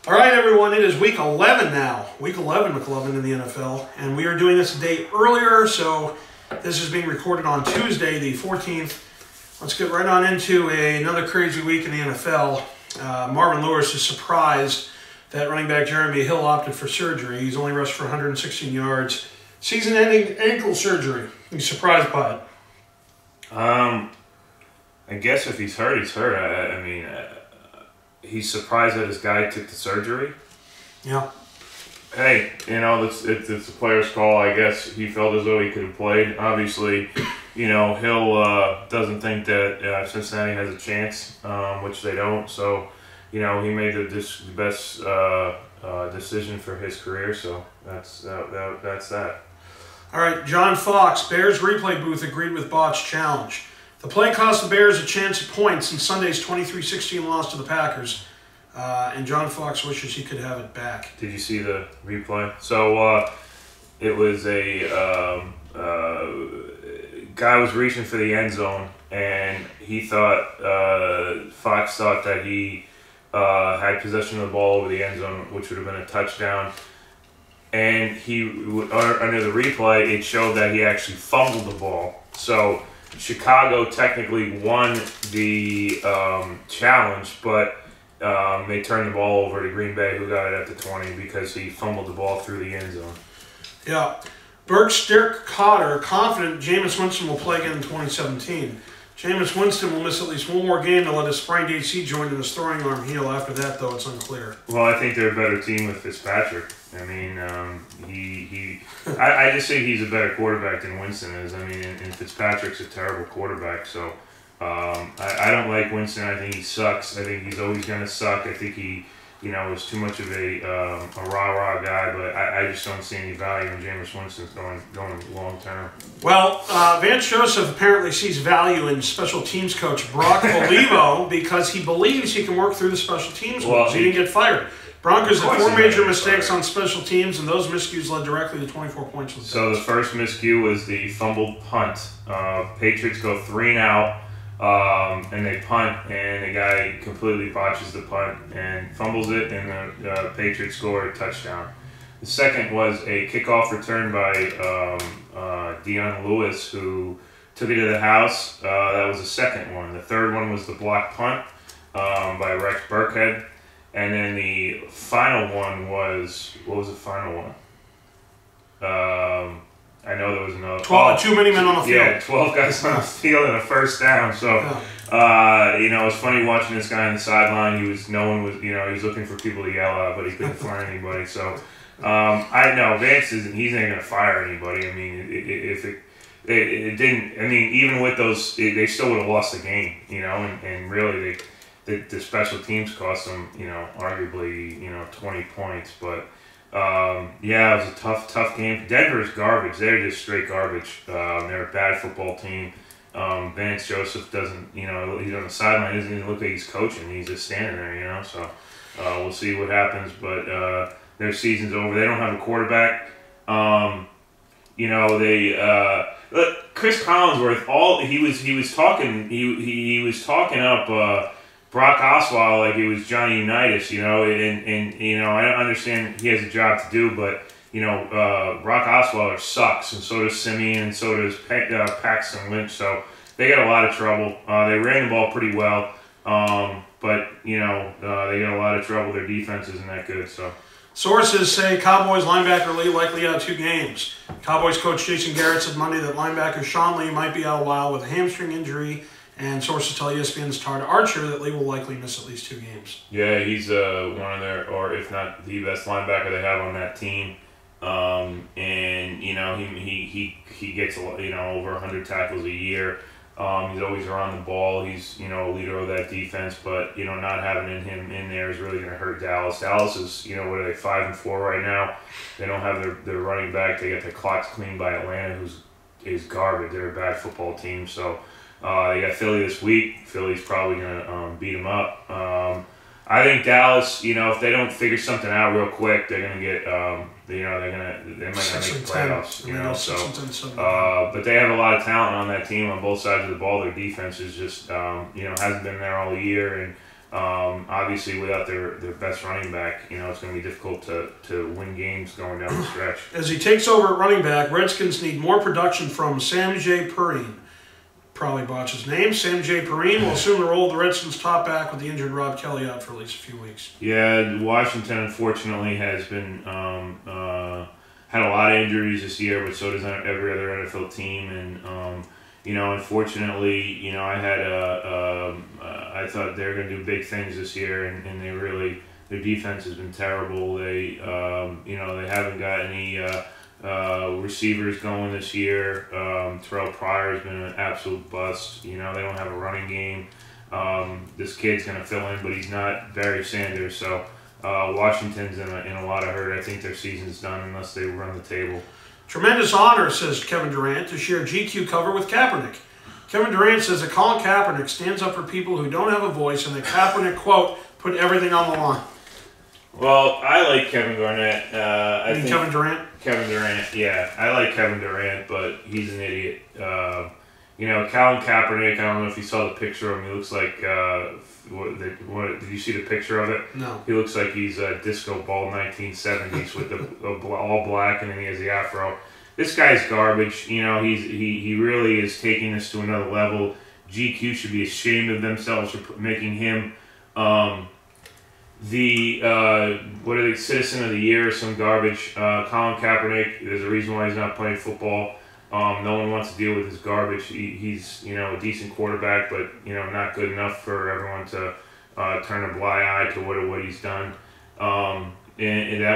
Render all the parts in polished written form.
All right, everyone, it is week 11 now. Week 11, McLovin, in the NFL. And we are doing this a day earlier, so this is being recorded on Tuesday, the 14th. Let's get right on into another crazy week in the NFL. Marvin Lewis is surprised that running back Jeremy Hill opted for surgery. He's only rushed for 116 yards. Season-ending ankle surgery. He's surprised by it. I guess if he's hurt, he's hurt. I mean, he's surprised that his guy took the surgery. Yeah. Hey, it's a player's call. I guess he felt as though he could have played. Obviously, Hill doesn't think that Cincinnati has a chance, which they don't. So, he made the best decision for his career. So that's that. All right, John Fox, Bears replay booth agreed with Bot's challenge. The play cost the Bears a chance at points in Sunday's 23-16 loss to the Packers, and John Fox wishes he could have it back. Did you see the replay? So it was a guy was reaching for the end zone, and he thought Fox thought that he had possession of the ball over the end zone, which would have been a touchdown. And under the replay, it showed that he actually fumbled the ball. So Chicago technically won the challenge, but they turned the ball over to Green Bay, who got it at the 20 because he fumbled the ball through the end zone. Yeah. Burke's Dirk Cotter, confident Jameis Winston will play again in 2017. Jameis Winston will miss at least one more game to let his sprained AC joint in his throwing arm heal. After that, though, it's unclear. Well, I think they're a better team with Fitzpatrick. I mean, I just think he's a better quarterback than Winston is. I mean, and Fitzpatrick's a terrible quarterback. So I don't like Winston. I think he sucks. I think he's always going to suck. I think he, is too much of a rah-rah guy. But I just don't see any value in Jameis Winston's going long term. Well, Vance Joseph apparently sees value in special teams coach Brock Olivo because he believes he can work through the special teams rules. He didn't get fired. Broncos had 4 major mistakes on special teams, and those miscues led directly to 24 points. So the first miscue was the fumbled punt. Patriots go 3 and out, and they punt, and the guy completely botches the punt and fumbles it, and the Patriots score a touchdown. The second was a kickoff return by Dion Lewis, who took it to the house. That was the second one. The third one was the blocked punt by Rex Burkhead. And then the final one was, what was the final one? I know there was another. 2 many men on the field. Yeah, 12 guys on the field and a first down. So, it was funny watching this guy on the sideline. He was looking for people to yell at, but he couldn't find anybody. So, I know Vance isn't. He's not going to fire anybody. I mean, if it didn't. I mean, even with those, they still would have lost the game. And really the special teams cost them, arguably, 20 points. But, it was a tough game. Denver's garbage. They're just straight garbage. They're a bad football team. Vance Joseph doesn't, he's on the sideline. He doesn't even look like he's coaching. He's just standing there, So, we'll see what happens. But their season's over. They don't have a quarterback. Look, Chris Collinsworth, he was talking up Brock Osweiler like he was Johnny Unitas, and I understand he has a job to do, but Brock Osweiler sucks, and so does Simeon, and so does Paxton Lynch. So they got a lot of trouble. They ran the ball pretty well, but they got a lot of trouble. Their defense isn't that good. So sources say Cowboys linebacker Lee likely out 2 games. Cowboys coach Jason Garrett said Monday that linebacker Sean Lee might be out a while with a hamstring injury. And sources tell ESPN's Todd Archer that Lee will likely miss at least 2 games. Yeah, he's one of their, or if not the best linebacker they have on that team. And he gets over 100 tackles a year. He's always around the ball. He's a leader of that defense, but not having him in there is really going to hurt Dallas. Dallas is what are they, 5-4 right now? They don't have their running back. They get their clocks cleaned by Atlanta, who's garbage. They're a bad football team, so. They got Philly this week. Philly's probably going to beat them up. I think Dallas, if they don't figure something out real quick, they're going to get, they might not make the playoffs. But they have a lot of talent on that team on both sides of the ball. Their defense is just, hasn't been there all year, and Obviously, without their best running back, it's going to be difficult to win games going down the stretch. As he takes over at running back, Redskins need more production from Sam J. Perrine. Probably botched his name. Sam J. Perrine will assume the role of the Redskins' top back with the injured Rob Kelly out for at least a few weeks. Yeah, Washington unfortunately has been had a lot of injuries this year, but so does every other NFL team. And unfortunately, I thought they were going to do big things this year, and they really, their defense has been terrible. They they haven't got any receivers going this year. Terrell Pryor has been an absolute bust. They don't have a running game. This kid's going to fill in, but he's not Barry Sanders. So Washington's in a lot of hurt. I think their season's done unless they run the table. Tremendous honor, says Kevin Durant, to share GQ cover with Kaepernick. Kevin Durant says that Colin Kaepernick stands up for people who don't have a voice, and that Kaepernick, quote, put everything on the line. Well, I like Kevin Garnett. Kevin Durant? Kevin Durant, yeah. I like Kevin Durant, but he's an idiot. Colin Kaepernick, I don't know if you saw the picture of him. He looks like, did you see the picture of it? No. He looks like he's a disco ball 1970s with the all black, and then he has the afro. This guy's garbage. He really is taking this to another level. GQ should be ashamed of themselves for making him Citizen of the Year or some garbage. Colin Kaepernick, there's a reason why he's not playing football. No one wants to deal with his garbage. He's a decent quarterback, but not good enough for everyone to turn a blind eye to what he's done. And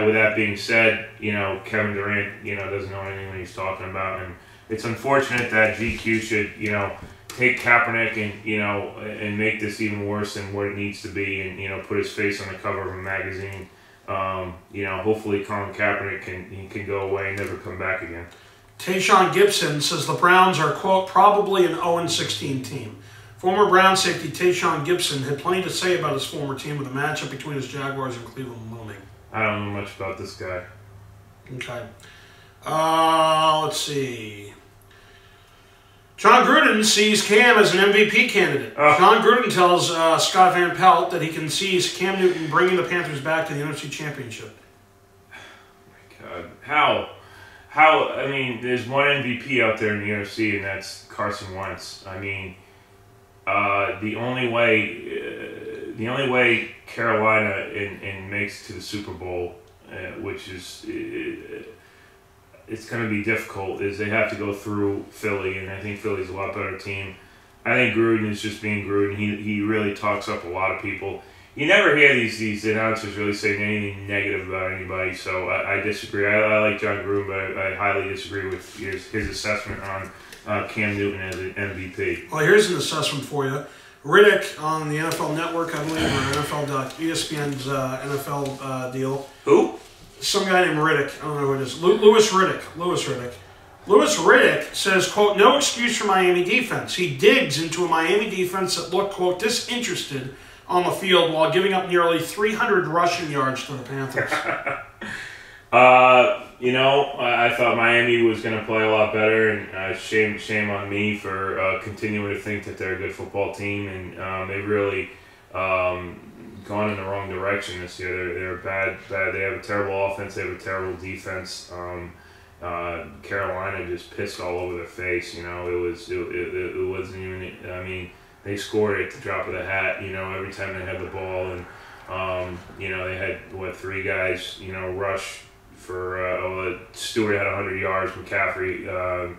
with that being said, Kevin Durant doesn't know anything what he's talking about, and it's unfortunate that GQ should take Kaepernick and make this even worse than what it needs to be, and put his face on the cover of a magazine. Hopefully Colin Kaepernick can go away and never come back again. Tayshaun Gibson says the Browns are, quote, probably an 0-16 team. Former Brown safety Tayshaun Gibson had plenty to say about his former team with a matchup between his Jaguars and Cleveland looming. I don't know much about this guy. Okay. Let's see. John Gruden sees Cam as an MVP candidate. John Gruden tells Scott Van Pelt that he can see Cam Newton bringing the Panthers back to the NFC Championship. Oh my God. How? I mean, there's one MVP out there in the NFC, and that's Carson Wentz. I mean, the only way Carolina and makes it to the Super Bowl, which is it's going to be difficult, is they have to go through Philly, and I think Philly's a lot better team. I think Gruden is just being Gruden. He really talks up a lot of people. You never hear these announcers really saying anything negative about anybody, so I disagree. I like John Gruden, but I highly disagree with his assessment on Cam Newton as an MVP. Well, here's an assessment for you. Riddick on the NFL Network, I believe, or ESPN's NFL deal. Who? Some guy named Riddick. I don't know who it is. Louis Riddick. Louis Riddick says, quote, no excuse for Miami defense. He digs into a Miami defense that looked, quote, disinterested on the field while giving up nearly 300 rushing yards to the Panthers. I thought Miami was going to play a lot better, and shame on me for continuing to think that they're a good football team, and they've really gone in the wrong direction this year. They're bad. They have a terrible offense. They have a terrible defense. Carolina just pissed all over their face. It wasn't even. I mean, they scored at the drop of the hat. Every time they had the ball, and they had 3 guys. Rush for Stewart had 100 yards. McCaffrey,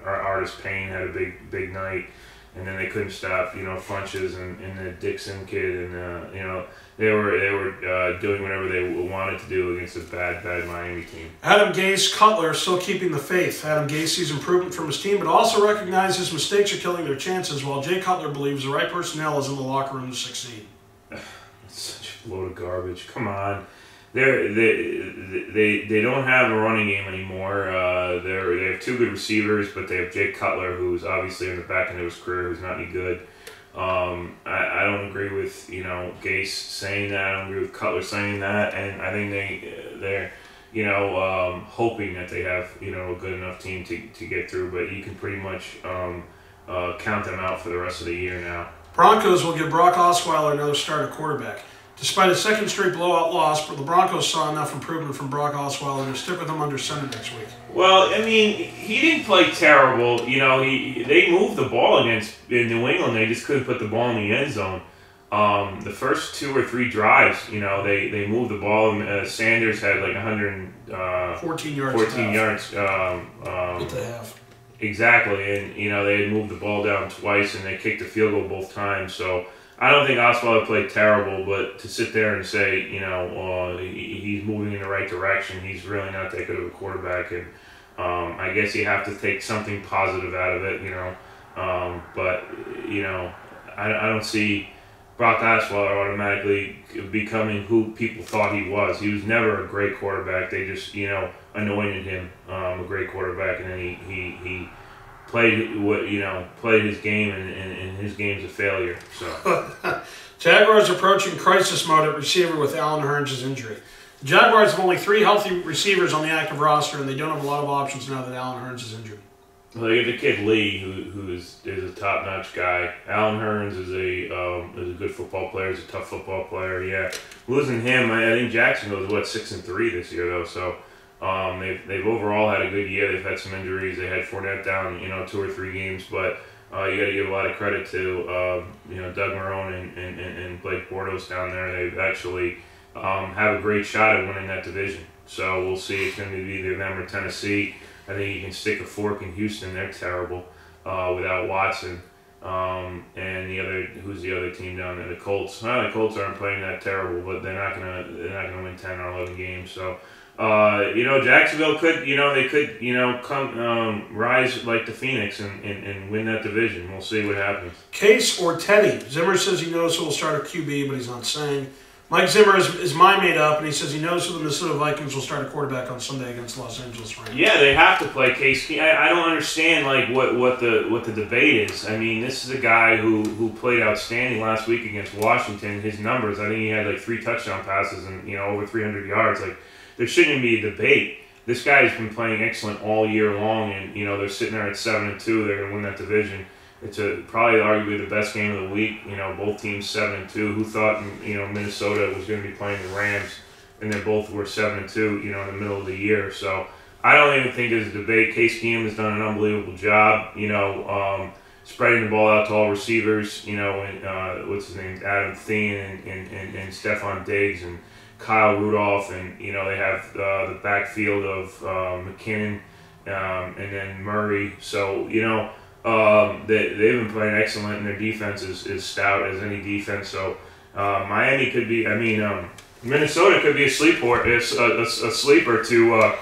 Artis Payne had a big night, and then they couldn't stop Funches and the Dixon kid, and they were doing whatever they wanted to do against a bad Miami team. Adam Gase Cutler still keeping the faith. Adam Gase sees improvement from his team, but also recognizes mistakes are killing their chances, while Jay Cutler believes the right personnel is in the locker room to succeed. It's such a load of garbage. Come on. They don't have a running game anymore. They have 2 good receivers, but they have Jake Cutler, who's obviously in the back end of his career, who's not any good. I don't agree with Gase saying that. I don't agree with Cutler saying that, and I think they're hoping that they have a good enough team to get through. But you can pretty much count them out for the rest of the year now. Broncos will give Brock Osweiler another start at quarterback. Despite a second straight blowout loss, but the Broncos saw enough improvement from Brock Osweiler to stick with him under center next week. Well, I mean, he didn't play terrible. You know, they moved the ball in New England. They just couldn't put the ball in the end zone. The first 2 or 3 drives, you know, they moved the ball. Sanders had like 114 yards. 14 yards. At the half. Exactly, and you know they had moved the ball down twice, and they kicked the field goal both times. So I don't think Osweiler played terrible, but to sit there and say, you know, he's moving in the right direction, he's really not that good of a quarterback, and I guess you have to take something positive out of it, you know. But you know, I don't see Brock Osweiler automatically becoming who people thought he was. He was never a great quarterback. They just, you know, anointed him a great quarterback, and then he played his game, and his game's a failure. So Jaguars approaching crisis mode at receiver with Allen Hurns' injury. The Jaguars have only 3 healthy receivers on the active roster, and they don't have a lot of options now that Allen Hurns is injured. Well, they get the kid Lee, who is a top-notch guy. Allen Hurns is a good football player. He's a tough football player. Yeah, losing him, I think Jacksonville is 6-3 this year though. So they've overall had a good year. They've had some injuries. They had Fournette down, 2 or 3 games, but you got to give a lot of credit to Doug Marrone and Blake Bortles down there. They've actually have a great shot at winning that division. So we'll see. It's going to be either them or Tennessee. I think you can stick a fork in Houston. They're terrible without Watson. And who's the other team down there? The Colts. The Colts aren't playing that terrible, but they're not gonna win 10 or 11 games. So Jacksonville could come rise like the Phoenix and win that division. We'll see what happens. Case or Teddy? Zimmer says he knows who will start at QB, but he's not saying. Mike Zimmer is mind made up, and he says he knows who the Minnesota Vikings will start a quarterback on Sunday against Los Angeles Rams. Yeah, they have to play Case. I don't understand what the debate is. I mean, this is a guy who played outstanding last week against Washington. His numbers, I think he had 3 touchdown passes and over 300 yards. There shouldn't be a debate. This guy has been playing excellent all year long, and they're sitting there at 7-2. They're going to win that division. It's probably arguably the best game of the week. Both teams 7-2. Who thought Minnesota was going to be playing the Rams, and they both were 7-2. In the middle of the year. So I don't even think there's a debate. Case Keenum has done an unbelievable job. Spreading the ball out to all receivers. And what's his name, Adam Thielen and Stephon Diggs and Kyle Rudolph, and they have the backfield of McKinnon and then Murray. So they've been playing excellent, and their defense is stout as any defense. So Miami could be. Minnesota could be a sleeper to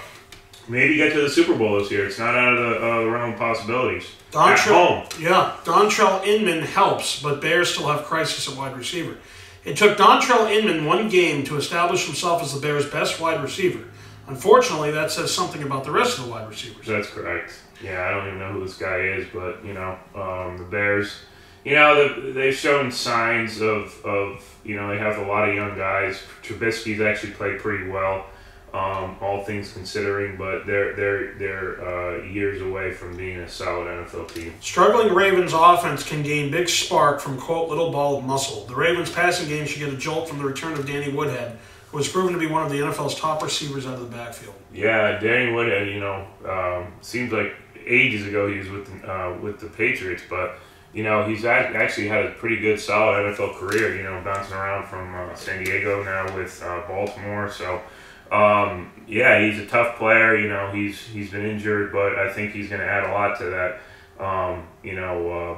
maybe get to the Super Bowl this year. It's not out of the realm of possibilities. At home. Yeah, Dontrell Inman helps, but Bears still have crisis at wide receiver. It took Dontrell Inman 1 game to establish himself as the Bears' best wide receiver. Unfortunately, that says something about the rest of the wide receivers. That's correct. Yeah, I don't even know who this guy is, but the Bears, they've shown signs of they have a lot of young guys. Trubisky's actually played pretty well, all things considering, but they're years away from being a solid NFL team. Struggling Ravens offense can gain big spark from, quote, little ball of muscle. The Ravens passing game should get a jolt from the return of Danny Woodhead, who was proven to be one of the NFL's top receivers out of the backfield. Yeah, Danny Woodhead, seems like ages ago he was with the Patriots, but he's actually had a pretty good, solid NFL career. Bouncing around from San Diego now with Baltimore. So he's a tough player. He's been injured, but I think he's going to add a lot to that.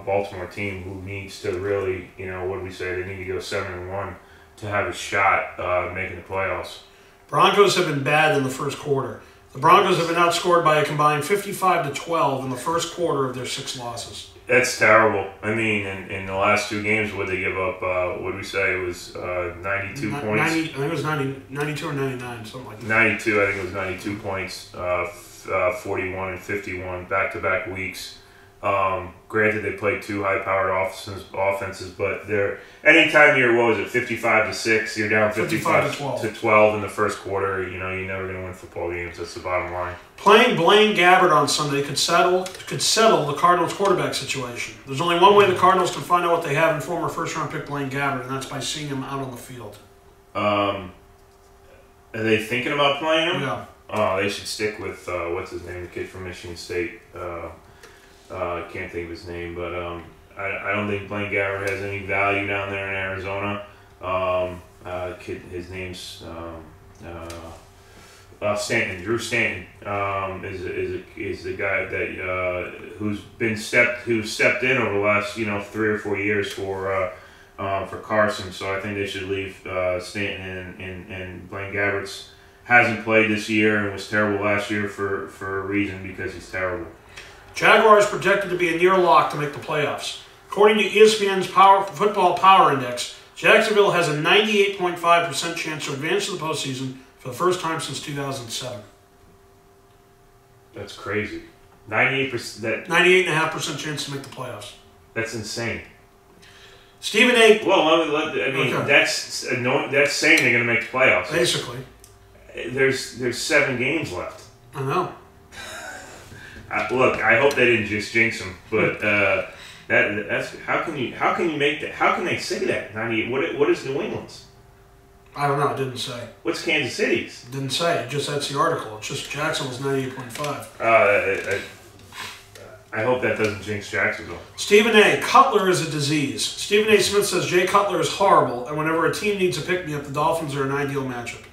Baltimore team who needs to really, what do we say? They need to go 7-1 to have a shot making the playoffs. Broncos have been bad in the first quarter. The Broncos have been outscored by a combined 55-12 in the first quarter of their 6 losses. That's terrible. I mean, in the last 2 games, what did they give up? What did we say? It was 92 points. 90, I think it was 92 or 99, something like that. 92, I think it was 92 points, 41 and 51, back-to-back weeks. Granted, they played 2 high-powered offenses, but anytime you're 55-6, you're down 55-12 in the first quarter. You're never going to win football games. That's the bottom line. Playing Blaine Gabbert on Sunday could settle the Cardinals' quarterback situation. There's only one way the Cardinals can find out what they have in former first-round pick Blaine Gabbert, and that's by seeing him out on the field. Are they thinking about playing him? Yeah. Oh, they should stick with what's his name, the kid from Michigan State. I can't think of his name, but I don't think Blaine Gabbert has any value down there in Arizona. His name's Stanton. Drew Stanton is the guy that who stepped in over the last 3 or 4 years for Carson. So I think they should leave Stanton and Blaine Gabbert's hasn't played this year and was terrible last year for a reason, because he's terrible. Jaguars projected to be a near lock to make the playoffs. According to ESPN's Football Power Index, Jacksonville has a 98.5% chance to advance to the postseason for the first time since 2007. That's crazy. 98%. 98.5% chance to make the playoffs. That's insane. Stephen A. Well, I mean, okay. That's saying they're going to make the playoffs. Basically. There's 7 games left. I know. Look, I hope they didn't just jinx them, but that's how can you make that? How can they say that? What is New England's? I don't know. It didn't say. What's Kansas City's? It didn't say. It just that's the article. It's just Jacksonville's 98.5. I hope that doesn't jinx Jacksonville. Stephen A. Cutler is a disease. Stephen A. Smith says Jay Cutler is horrible, and whenever a team needs a pick-me-up, the Dolphins are an ideal matchup.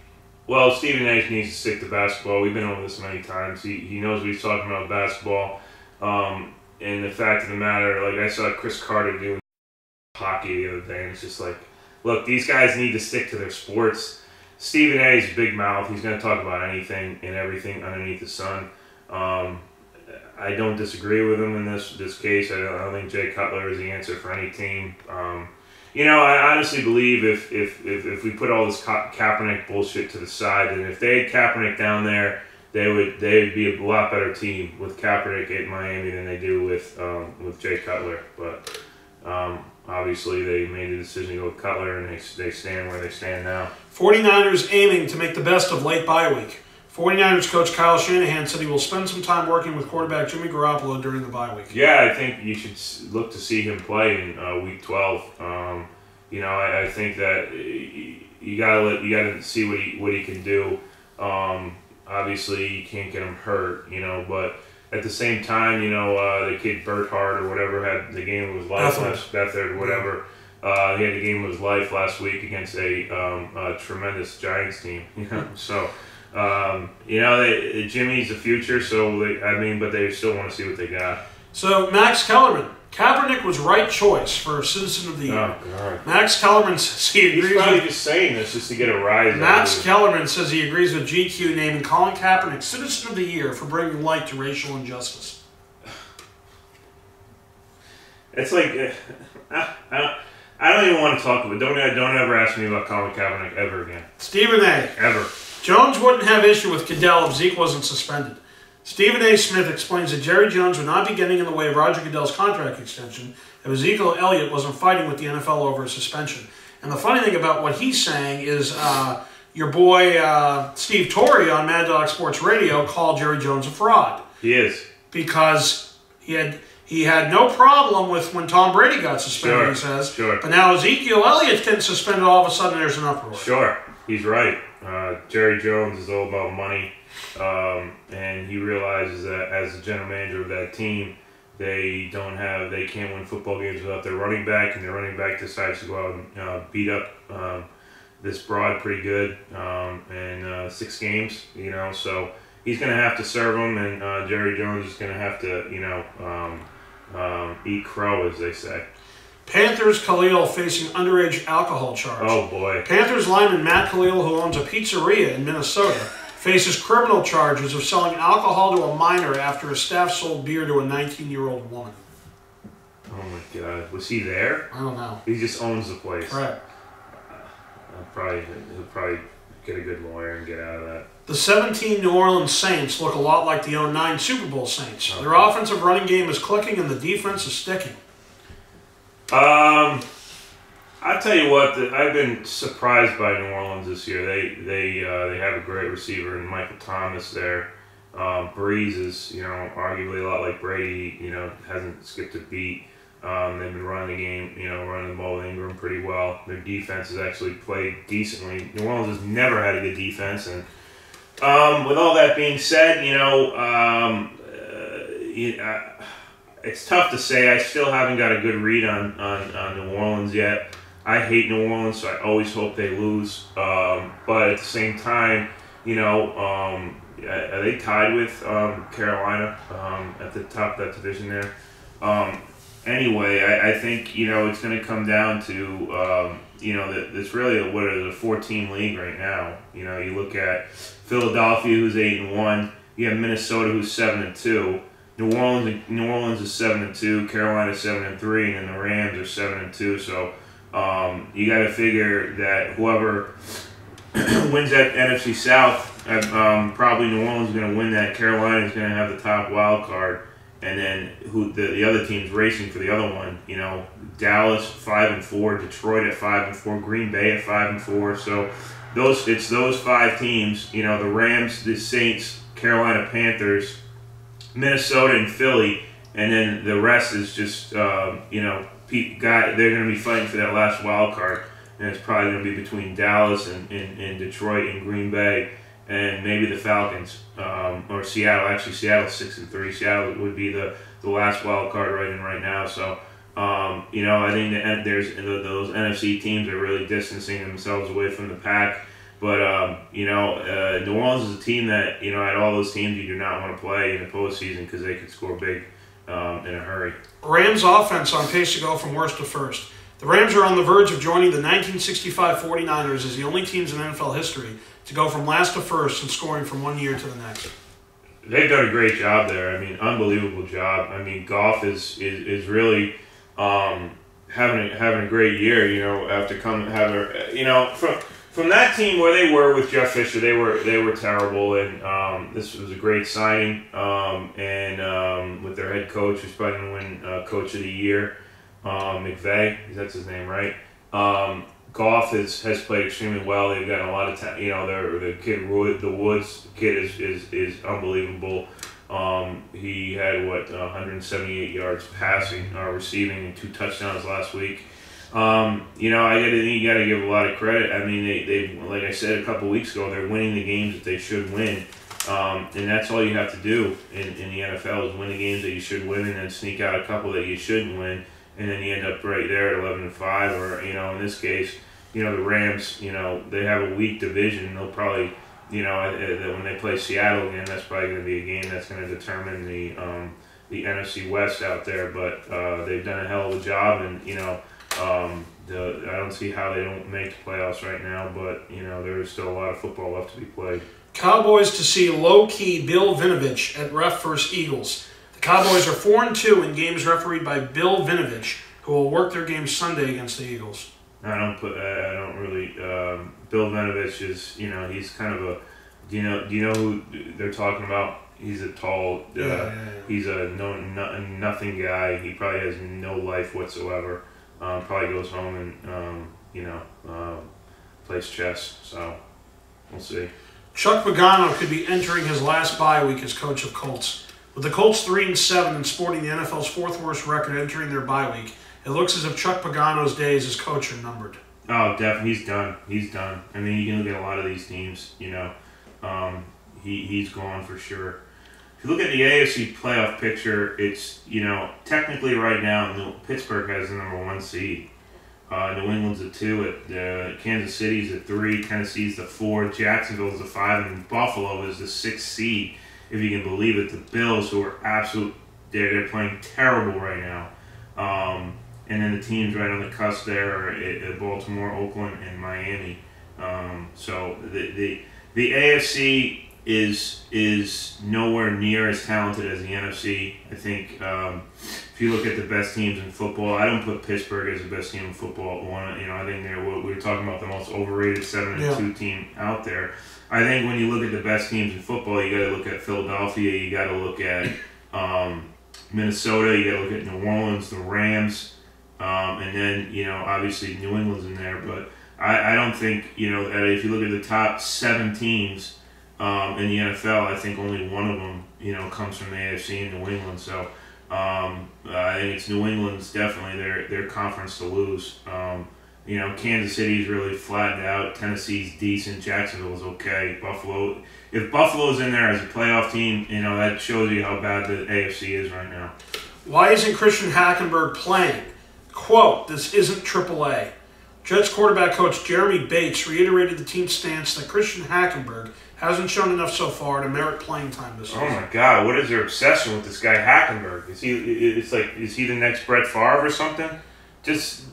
Well, Stephen A. needs to stick to basketball. We've been over this many times. He knows what he's talking about basketball. And the fact of the matter, like I saw Chris Carter doing hockey the other day, and it's just like, look, these guys need to stick to their sports. Stephen A. is a big mouth. He's going to talk about anything and everything underneath the sun. I don't disagree with him in this case. I don't think Jay Cutler is the answer for any team. I honestly believe if we put all this Kaepernick bullshit to the side, and if they had Kaepernick down there, they'd be a lot better team with Kaepernick at Miami than they do with Jay Cutler. But obviously they made the decision to go with Cutler, and they stand where they stand now. 49ers aiming to make the best of late bye week. 49ers coach Kyle Shanahan said he will spend some time working with quarterback Jimmy Garoppolo during the bye week. Yeah, I think you should look to see him play in week 12. I think that you gotta see what he can do. Obviously, you can't get him hurt, but at the same time, the kid Bert Hart or whatever had the game of his life Bethard or whatever. He had the game of his life last week against a tremendous Giants team. So. Jimmy's the future, but they still want to see what they got. So, Max Kellerman. Kaepernick was right choice for Citizen of the Year. Oh, God. Max Kellerman says he agrees. He's probably just saying this just to get a rise. Max Kellerman says he agrees with GQ naming Colin Kaepernick Citizen of the Year for bringing light to racial injustice. It's like, I don't even want to talk about it. Don't ever ask me about Colin Kaepernick ever again. Stephen A. Ever. Jones wouldn't have issue with Goodell if Zeke wasn't suspended. Stephen A. Smith explains that Jerry Jones would not be getting in the way of Roger Goodell's contract extension if Ezekiel Elliott wasn't fighting with the NFL over a suspension. And the funny thing about what he's saying is your boy Steve Torrey on Mad Dog Sports Radio called Jerry Jones a fraud. He is. Because he had no problem with when Tom Brady got suspended, he says. Sure. But now Ezekiel Elliott's getting suspended, all of a sudden there's an uproar. Sure. He's right. Jerry Jones is all about money, and he realizes that as the general manager of that team, they can't win football games without their running back, and their running back decides to go out and beat up this broad pretty good in 6 games, so he's going to have to serve them, and Jerry Jones is going to have to, eat crow, as they say. Panthers Khalil facing underage alcohol charge. Oh, boy. Panthers lineman Matt Khalil, who owns a pizzeria in Minnesota, faces criminal charges of selling alcohol to a minor after his staff sold beer to a 19-year-old woman. Oh, my God. Was he there? I don't know. He just owns the place. Correct. He'll probably get a good lawyer and get out of that. The 17 New Orleans Saints look a lot like the 09 Super Bowl Saints. Okay. Their offensive running game is clicking and the defense is sticking. I tell you what, I've been surprised by New Orleans this year. They have a great receiver in Michael Thomas there. Breeze is arguably a lot like Brady. Hasn't skipped a beat. They've been running the game, running the ball with Ingram pretty well. Their defense has actually played decently. New Orleans has never had a good defense, and with all that being said, it's tough to say. I still haven't got a good read on New Orleans yet. I hate New Orleans, so I always hope they lose. But at the same time, are they tied with Carolina at the top of that division there? Anyway, I think it's going to come down to it's really a 4-team league right now. You look at Philadelphia, who's 8-1. You have Minnesota, who's 7-2. New Orleans is 7-2. Carolina 7-3, and then the Rams are 7-2. So you got to figure that whoever wins that NFC South, probably New Orleans is going to win that. Carolina is going to have the top wild card, and then the other teams racing for the other one. Dallas 5-4, Detroit at 5-4, Green Bay at 5-4. So it's those 5 teams. The Rams, the Saints, Carolina Panthers, Minnesota, and Philly, and then the rest is just they're going to be fighting for that last wild card, and it's probably going to be between Dallas and Detroit and Green Bay, and maybe the Falcons or Seattle. Actually, Seattle's 6-3. Seattle would be the last wild card right now. So I think that there's those NFC teams are really distancing themselves away from the pack. But New Orleans is a team that out of all those teams you do not want to play in the postseason because they could score big in a hurry. Rams offense on pace to go from worst to first. The Rams are on the verge of joining the 1965 49ers as the only teams in NFL history to go from last to first in scoring from one year to the next. They've done a great job there. Unbelievable job. Goff is really having a great year. After from that team where they were with Jeff Fisher, they were terrible, and this was a great signing. And with their head coach, who's probably going to win Coach of the Year, McVay, that's his name, right? Goff has played extremely well. They've got a lot of the kid the Woods kid is unbelievable. He had 178 yards passing, receiving, and 2 touchdowns last week. You got to give a lot of credit. They like I said a couple weeks ago, they're winning the games that they should win, and that's all you have to do in the NFL is win the games that you should win, and then sneak out a couple that you shouldn't win, and then you end up right there at 11-5. Or in this case, the Rams, they have a weak division. They'll probably, when they play Seattle again, that's probably going to be a game that's going to determine the NFC West out there. But they've done a hell of a job, and I don't see how they don't make the playoffs right now, but there is still a lot of football left to be played. Cowboys to see low-key Bill Vinovich at ref vs. Eagles. The Cowboys are 4-2 in games refereed by Bill Vinovich, who will work their game Sunday against the Eagles. I don't really. Bill Vinovich is, he's kind of a. Do you know who they're talking about? He's a tall. He's a nothing guy. He probably has no life whatsoever. Probably goes home and plays chess. So we'll see. Chuck Pagano could be entering his last bye week as coach of Colts. With the Colts 3-7 and sporting the NFL's 4th worst record entering their bye week, it looks as if Chuck Pagano's days as coach are numbered. Oh, definitely, he's done. He's done. You can look at a lot of these teams. He's gone for sure. If you look at the AFC playoff picture, it's technically right now Pittsburgh has the number 1 seed. New England's a 2, Kansas City's a 3, Tennessee's the 4, Jacksonville's a 5, and Buffalo is the 6th seed. If you can believe it, the Bills, who are they're playing terrible right now. And then the teams right on the cusp there are Baltimore, Oakland, and Miami. So the AFC is nowhere near as talented as the NFC. I think if you look at the best teams in football, I don't put Pittsburgh as the best team in football. I think we were talking about the most overrated 7-2 team out there. I think when you look at the best teams in football, you got to look at Philadelphia, you got to look at Minnesota, you got to look at New Orleans, the Rams, and then obviously New England's in there. But I don't think that if you look at the top 7 teams in the NFL, I think only one of them comes from the AFC and New England. So I think it's New England's definitely their conference to lose. Kansas City's really flattened out. Tennessee's decent. Jacksonville's okay. Buffalo. If Buffalo's in there as a playoff team, that shows you how bad the AFC is right now. Why isn't Christian Hackenberg playing? Quote, this isn't AAA. Jets quarterback coach Jeremy Bates reiterated the team's stance that Christian Hackenberg hasn't shown enough so far to merit playing time this season. Oh my God, what is their obsession with this guy Hackenberg? Is he the next Brett Favre or something? Just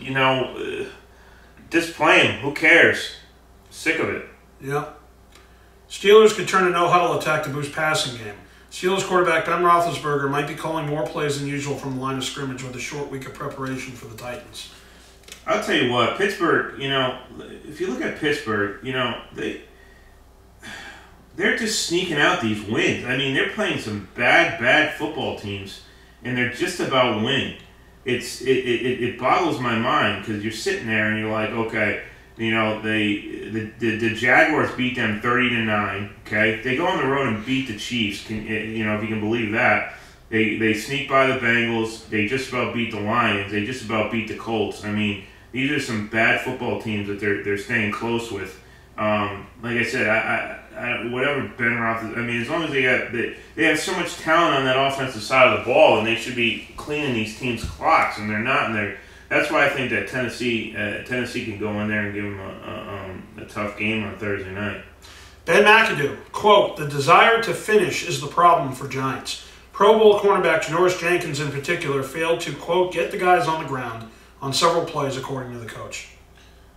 play him. Who cares? Sick of it. Yeah. Steelers could turn a no-huddle attack to boost passing game. Steelers quarterback Ben Roethlisberger might be calling more plays than usual from the line of scrimmage with a short week of preparation for the Titans. I'll tell you what, Pittsburgh, if you look at Pittsburgh, they're just sneaking out these wins. I mean, they're playing some bad football teams, and they're just about winning. It boggles my mind because you're sitting there and you're like, okay, the Jaguars beat them 30-9. Okay, they go on the road and beat the Chiefs. If you can believe that, they sneak by the Bengals. They just about beat the Lions. They just about beat the Colts. I mean, these are some bad football teams that they're staying close with. Like I said, I whatever Ben Roethlisberger. I mean, as long as they have so much talent on that offensive side of the ball, and they should be cleaning these teams' clocks, and they're not. And that's why I think that Tennessee can go in there and give them a tough game on Thursday night. Ben McAdoo, quote, the desire to finish is the problem for Giants. Pro Bowl cornerback Janoris Jenkins in particular failed to, quote, get the guys on the ground on several plays, according to the coach.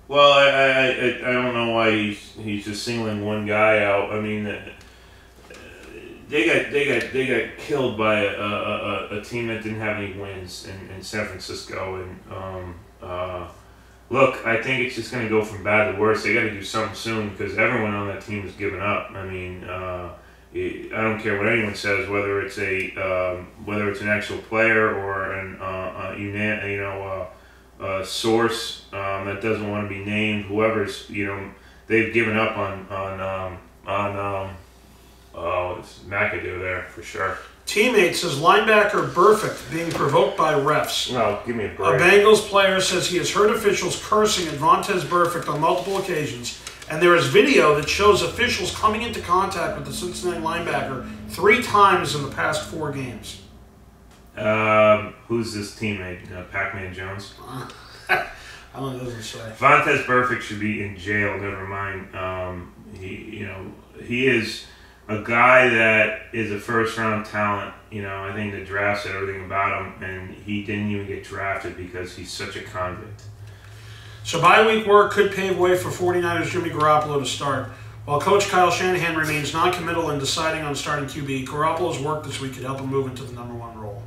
Well, I don't know why he's just singling one guy out. I mean, they got killed by a team that didn't have any wins in San Francisco. And look, I think it's just going to go from bad to worse. They got to do something soon because everyone on that team is giving up. I mean, I don't care what anyone says, whether it's an actual player or a source that doesn't want to be named. Whoever's they've given up on it's McAdoo there for sure. Teammate says linebacker Burfict being provoked by refs. No, give me a break. A Bengals player says he has heard officials cursing at Vontaze Burfict on multiple occasions, and there is video that shows officials coming into contact with the Cincinnati linebacker 3 times in the past 4 games. Who's this teammate? Pac-Man Jones? I don't know, it doesn't say. Vontaze Burfict should be in jail. Never mind. He is a guy that is a first-round talent. I think the draft said everything about him, and he didn't even get drafted because he's such a convict. So bye-week work could pave way for 49ers Jimmy Garoppolo to start. While Coach Kyle Shanahan remains non-committal in deciding on starting QB, Garoppolo's work this week could help him move into the number 1 role.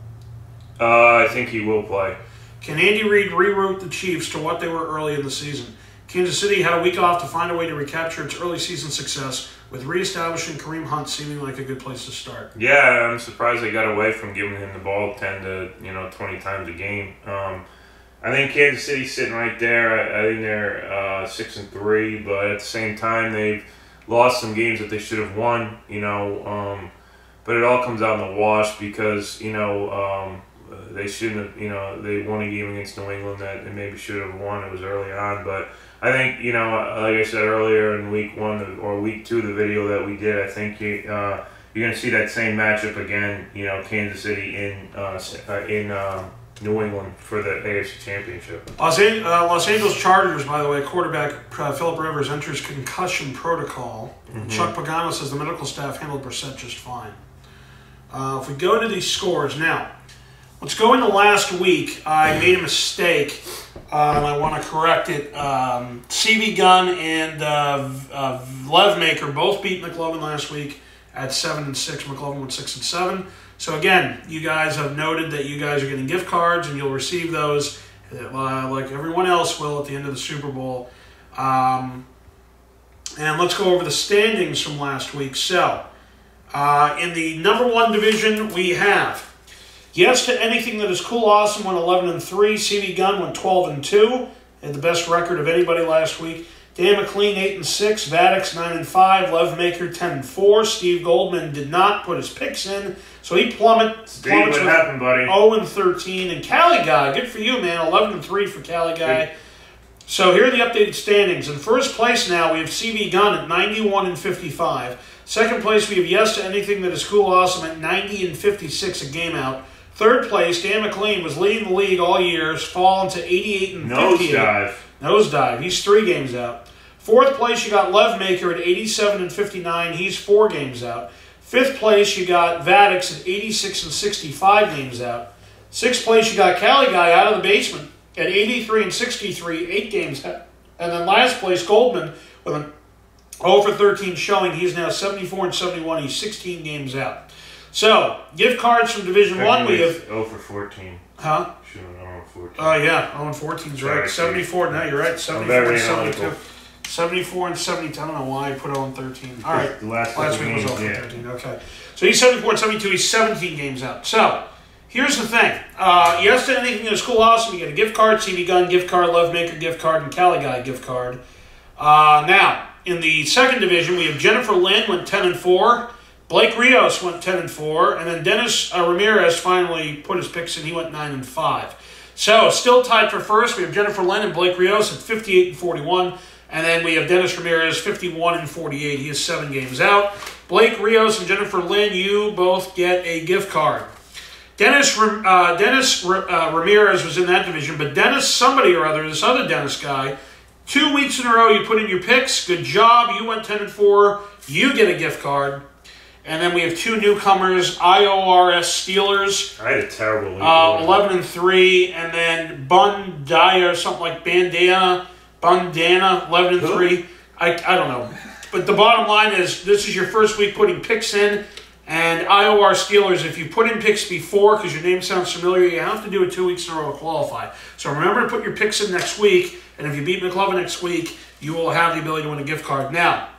I think he will play. Can Andy Reid reroute the Chiefs to what they were early in the season? Kansas City had a week off to find a way to recapture its early season success, with reestablishing Kareem Hunt seeming like a good place to start. Yeah, I'm surprised they got away from giving him the ball 10 to 20 times a game. I think Kansas City's sitting right there. I think they're 6-3, but at the same time they've lost some games that they should have won. But it all comes out in the wash because they shouldn't have. They won a game against New England that they maybe should have won. It was early on, but I think like I said earlier in week 1 or week 2, the video that we did, I think you're going to see that same matchup again. Kansas City in New England for the AFC Championship. Los Angeles Chargers, by the way, quarterback Phillip Rivers enters concussion protocol. Mm-hmm. Chuck Pagano says the medical staff handled Brissett just fine. If we go to these scores now, let's go into last week. I made a mistake, and I want to correct it. CV Gunn and Levmaker both beat McLovin last week at 7-6. McLovin went 6-7. So again, you guys have noted that you guys are getting gift cards, and you'll receive those like everyone else will at the end of the Super Bowl. And let's go over the standings from last week. So, in the number 1 division, we have Yes to Anything That Is Cool Awesome went 11-3. CV Gunn went 12-2. Had the best record of anybody last week. Dan McLean 8-6, Vadix 9-5, Lovemaker 10-4. Steve Goldman did not put his picks in, so he plummets. Steve, what happened, buddy? 0-13, and Cali Guy, good for you, man. 11-3 for Cali Guy. So here are the updated standings. In first place now, we have CV Gunn at 91-55. Second place, we have Yes to Anything That Is Cool Awesome at 90-56, a game out. Third place, Dan McLean was leading the league all year, has fallen to 88-58. Nosedive. Nosedive. He's 3 games out. Fourth place, you got Lovemaker at 87-59. He's 4 games out. Fifth place, you got Vadix at 86-65 games out. Sixth place, you got Cali Guy out of the basement at 83-63, 8 games out. And then last place, Goldman with an 0-13 showing. He's now 74-71. He's 16 games out. So, gift cards from Division 1, we have... 0-14. Huh? Should have 0-14. Oh, yeah. 0-14's right. 74, no, you're right. 74-72. 74-72. I don't know why I put 0-13. All right. The last week was 0-13. Okay. So he's 74-72. He's 17 games out. So, here's the thing. Yes to Anything That's Cool Awesome. You get a gift card, CV Gun gift card, Lovemaker gift card, and Cali Guy gift card. Now, in the second division, we have Jennifer Lynn went 10-4. Blake Rios went 10-4. And then Dennis Ramirez finally put his picks in. He went 9-5. So, still tied for first. We have Jennifer Lynn and Blake Rios at 58-41. And then we have Dennis Ramirez, 51-48. He is 7 games out. Blake Rios and Jennifer Lynn, you both get a gift card. Dennis Ramirez was in that division, but Dennis somebody or other, this other Dennis guy, 2 weeks in a row you put in your picks. Good job. You went 10-4. You get a gift card. And then we have 2 newcomers, IORS Steelers. I had a terrible week. 11-3, and then Bundaya or something like Bandana, 11-3. I don't know. But the bottom line is, this is your first week putting picks in. And IOR Steelers, if you put in picks before, because your name sounds familiar, you have to do it 2 weeks in a row to qualify. So remember to put your picks in next week, and if you beat McLovin next week, you will have the ability to win a gift card. Now,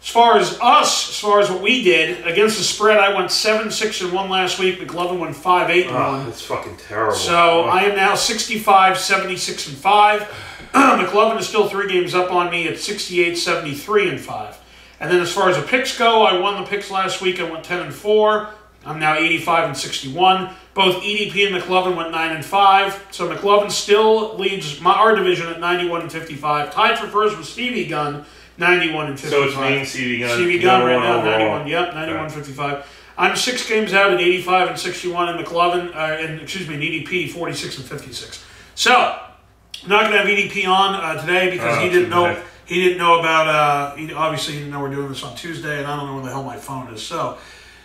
as far as what we did, against the spread, I went 7-6-1 last week. McLovin went 5-8-1. Oh, that's fucking terrible. So I am now 65-76-5. McLovin is still 3 games up on me at 68-73-5. And then as far as the picks go, I won the picks last week. I went 10-4. I'm now 85-61. Both EDP and McLovin went 9-5. So McLovin still leads our division at 91-55. Tied for first with Stevie Gunn, 91-55. So it's me and Stevie Gunn. Stevie Gunn right now, 91. Yep, 91-55. I'm 6 games out at 85-61, and McLovin, and EDP 46-56. So I'm not going to have EDP on today because he didn't know. He didn't know about, obviously he didn't know we're doing this on Tuesday, and I don't know where the hell my phone is. So,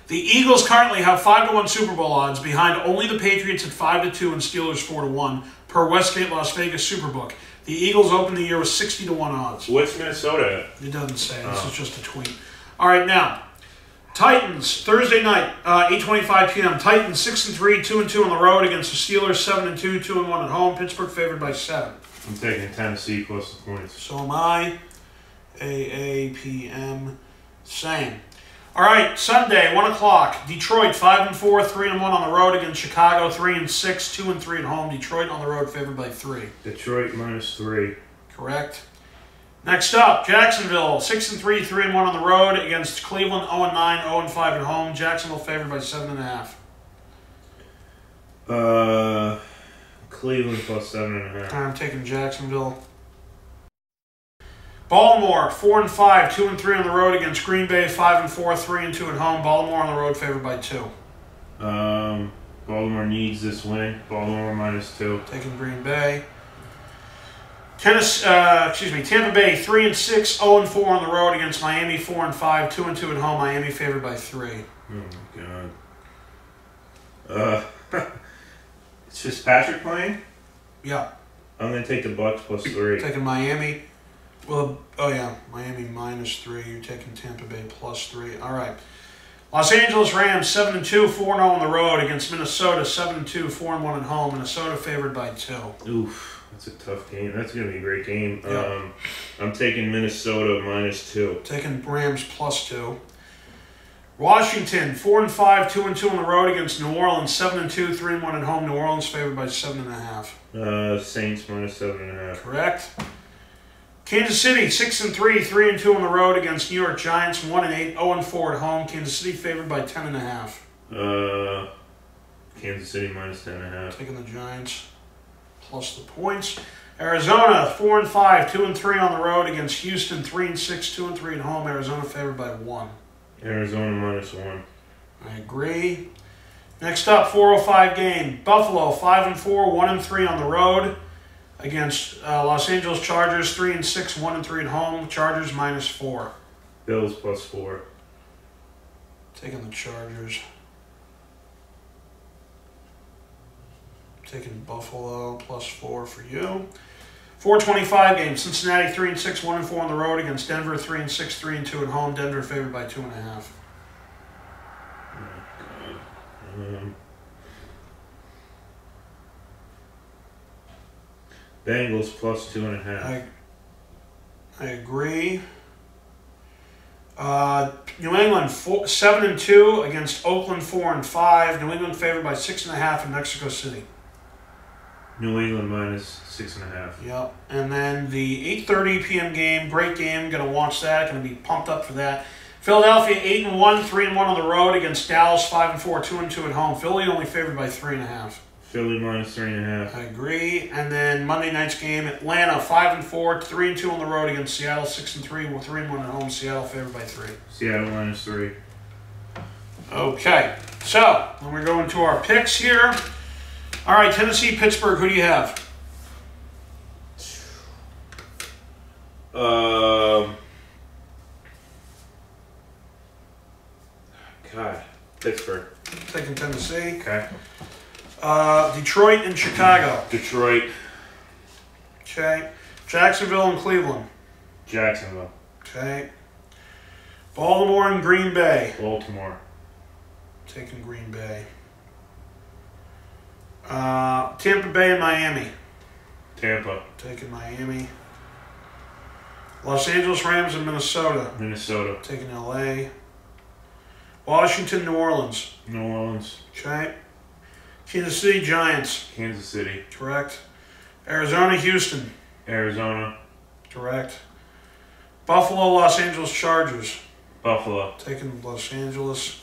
the Eagles currently have 5-1 Super Bowl odds behind only the Patriots at 5-2 and Steelers 4-1 per Westgate Las Vegas Superbook. The Eagles opened the year with 60-1 odds. What's Minnesota at? It doesn't say. This is just a tweet. All right, now, Titans, Thursday night, 8:25 p.m. Titans 6-3, 2-2 on the road against the Steelers, 7-2, 2-1 at home. Pittsburgh favored by 7. I'm taking Tennessee plus the points. So am I. AAPM, same. All right, Sunday, 1 o'clock. Detroit, 5-4, 3-1 on the road against Chicago, 3-6, 2-3 at home. Detroit on the road, favored by 3. Detroit -3. Correct. Next up, Jacksonville, 6-3, 3-1 on the road against Cleveland, 0-9, 0-5 at home. Jacksonville favored by 7.5. Cleveland plus 7.5. I'm taking Jacksonville. Baltimore, 4-5, 2-3 on the road against Green Bay, 5-4, 3-2 at home. Baltimore on the road, favored by 2. Baltimore needs this win. Baltimore -2. Taking Green Bay. Tampa Bay, 3-6, 0-4 on the road against Miami, 4-5, 2-2 at home. Miami favored by 3. Oh my God. Is Fitzpatrick playing? Yeah. I'm going to take the Bucks plus 3. Taking Miami. Well, oh yeah, Miami -3. You're taking Tampa Bay plus 3. All right. Los Angeles Rams, 7-2, 4-0 on the road against Minnesota, 7-2, 4-1 at home. Minnesota favored by 2. Oof, that's a tough game. That's going to be a great game. Yeah. I'm taking Minnesota -2. Taking Rams plus 2. Washington, 4-5, 2-2 on the road against New Orleans, 7-2, 3-1 at home. New Orleans favored by 7.5. Saints -7.5. Correct. Kansas City 6-3, 3-2 on the road against New York Giants. 1-8, 0-4 at home. Kansas City favored by 10.5. Kansas City minus 10.5. Taking the Giants plus the points. Arizona 4-5, 2-3 on the road against Houston. 3-6, 2-3 at home. Arizona favored by 1. Arizona minus 1. I agree. Next up, 4:05 game. Buffalo 5-4, 1-3 on the road against Los Angeles Chargers. 3-6, 1-3 at home. Chargers minus 4. Bills plus 4. Taking the Chargers. Taking Buffalo plus 4 for you. 4:25 game. Cincinnati 3-6, 1-4 on the road against Denver. 3-6, 3-2 at home. Denver favored by 2.5. Bengals plus 2.5. I agree. New England 7-2 against Oakland 4-5. New England favored by 6.5 in Mexico City. New England minus 6.5. Yep. And then the 8:30 p.m. game, great game. Going to watch that. Going to be pumped up for that. Philadelphia 8-1, 3-1 on the road against Dallas 5-4, 2-2 at home. Philly only favored by 3.5. Philly minus 3.5. I agree. And then Monday night's game, Atlanta 5-4, 3-2 on the road against Seattle 6-3, 3-1 at home. Seattle favored by 3. Seattle minus 3. Okay, so when we go into our picks here. All right, Tennessee, Pittsburgh. Who do you have? God, Pittsburgh. Taking Tennessee. Okay. Detroit and Chicago. Detroit. Okay. Jacksonville and Cleveland. Jacksonville. Okay. Baltimore and Green Bay. Baltimore. Taking Green Bay. Tampa Bay and Miami. Tampa. Taking Miami. Los Angeles Rams and Minnesota. Minnesota. Taking LA. Washington, New Orleans. New Orleans. Okay. Kansas City Giants. Kansas City. Correct. Arizona, Houston. Arizona. Correct. Buffalo, Los Angeles Chargers. Buffalo. Taking Los Angeles.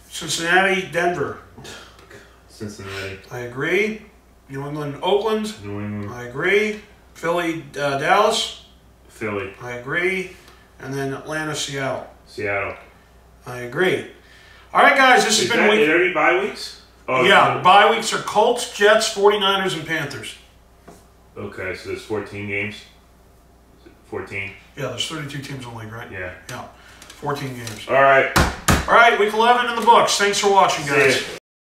Cincinnati, Denver. Cincinnati. I agree. New England, Oakland. New England. I agree. Philly, Dallas. Philly. I agree. And then Atlanta, Seattle. Seattle. I agree. All right, guys, this has been week. Are there bye weeks? Oh, yeah, bye weeks are Colts, Jets, 49ers, and Panthers. Okay, so there's 14 games? 14? Yeah, there's 32 teams in the league, right? Yeah. Yeah, 14 games. All right. All right, week 11 in the books. Thanks for watching, guys.